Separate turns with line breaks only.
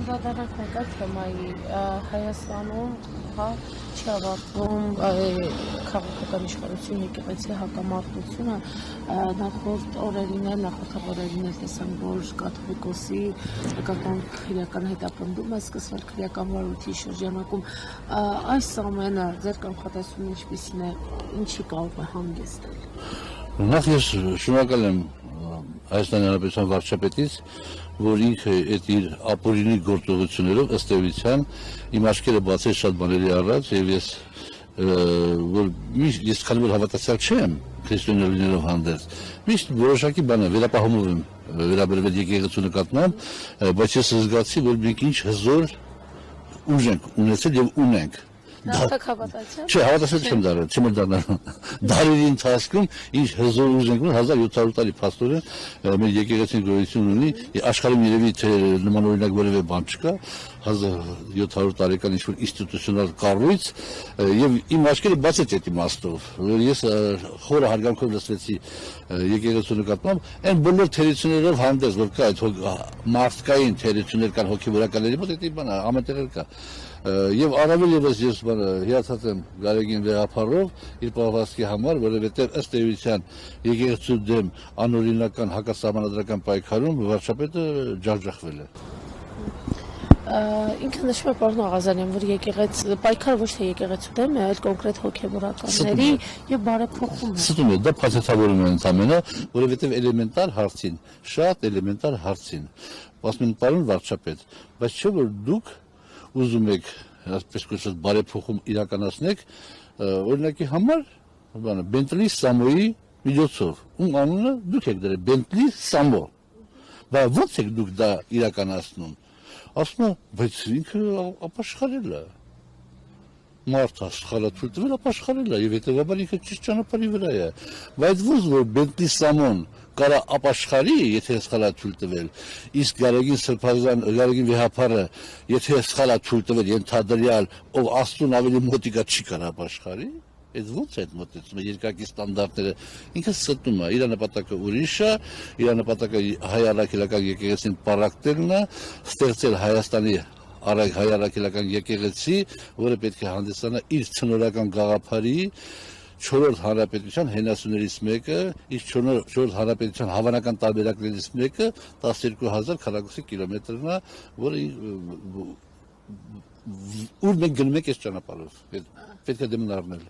Անդրադառնանք մեկ այլ թեմայի, Հայաստանում չի ավարտվում քաղաքական իշխանություն եկեղեցի հակամարտությունը, նախորդ օրերին էլ, նախորդող օրերին էլ տեսանք, որ կաթողիկոսի նկատմամբ քրեական հետապնդում է սկսվել քրեական վարույթի շրջանակում, այս ամենը ձեր կանխատեսումն ինչպիսին է, ինչի կարող է հանգեցնել։
Նախ ես շնորհակալ եմ Հայաստանի Հանրապետության վարչապետից, որ ինքը այդ իր ապօրինի գործողություններով ըստ էության իմ աչքերը բացեց շատ բաների առաջ եւ ես քանի որ հավատացյալ չեմ քրիստոնյաներով հանդերձ, միշտ որոշակի բան վերապահումով եմ վերաբերվել եկեղեցու նկատմամբ, բայց ես զգացի, որ մենք ինչ հզոր ուժ ենք ունեցել եւ ունենք։
Դարձեք հավատացյալ։
Չէ, հավատացյալ չեմ դառել, չեմ դառնալ։ Դարերի ընթացքում ինչ հզոր ուժ ենք ունեցել, 1700 տարի փաստորեն մեր եկեղեցին գոյություն ունի, աշխարհում երևի թե նման օրինակ որևէ բան չկա, 1700 տարեկան ինչ-որ ինստիտուցիոնալ կառույց, եւ իմ աչքերը բացեց այդ իմաստով, որ ես խորը հարգանքով լսվեցի եկեղեցու նկատմամբ, այն բոլոր թերություններով հանդերձ, որ կա այդ մարդկային թերություններ կան հոգեվորականների մոտ, դա բան ամենտեղ կա։ Եվ առավել ևս ես հիացած եմ Գարեգին Վեհափարով իր պահվածքի համար, որովհետև ըստ էության եկեղեցու դեմ անօրինական հակասահմանադրական պայքարում վարչապետը ջախջախվել է։
Ինքը նշում է պարոն Աղազարյան, որ պայքարը ոչ թե եկեղեցու դեմ է, այլ կոնկրետ հոգևորականների եւ բարեփոխում է։
Ստում է, դա փաստաթավորում է ընդամենը, որովհետև էլեմենտար հարցին, շատ էլեմենտար հարցին։ Ասում են պարոն վարչապետ, բայց չէ որ դուք ուզում եք, այսպես կոչված բարեփոխում իրականացնեք, օրինակի համար, Բենտլի Սամոյի միջոցով, ում անունը դուք եք դրել, Բենտլի Սամո։ Բայց ո՞նց եք դուք դա իրականացնում։ Ասում է, բայց ինքը ապաշխարել է։ Մարդը սխալա թույլ տվել ապաշխարել է եւ հետեւաբար ինքը ճիշտ ճանապարհի վրա է։ Բայց ո՞նց որ Բենտլի Սամոն կարա ապաշխարի, եթե սխալա թույլ տվել, իսկ Գարեգին Վեհափարը, եթե սխալա թույլ տվել, ենթադրյալ, ով Աստծուն ավելի մոտիկա չի կարա ապաշխարի, այդ ո՞նց է այդ մոտեցումը, երկակի ստանդարտները, ինքը ստում է, իր նպատակը ուրիշ է, իր նպատակը հայ առաքելական եկեղեցին պարակտելն է, ստեղծել Հայաստանի հայ առաքելական եկեղեցի, որը պետք է հանդիսանա իր ցնորական գաղափարի 4-րդ հանրապետության հենասյուներից մեկը, իսկ 4-րդ հանրապետության հավանական տարբերակներից մեկը 12000 քառակուսի կիլոմետրն է, որը ուր մենք գնում ենք այս ճանապարհով, պետք է դեմն առնել։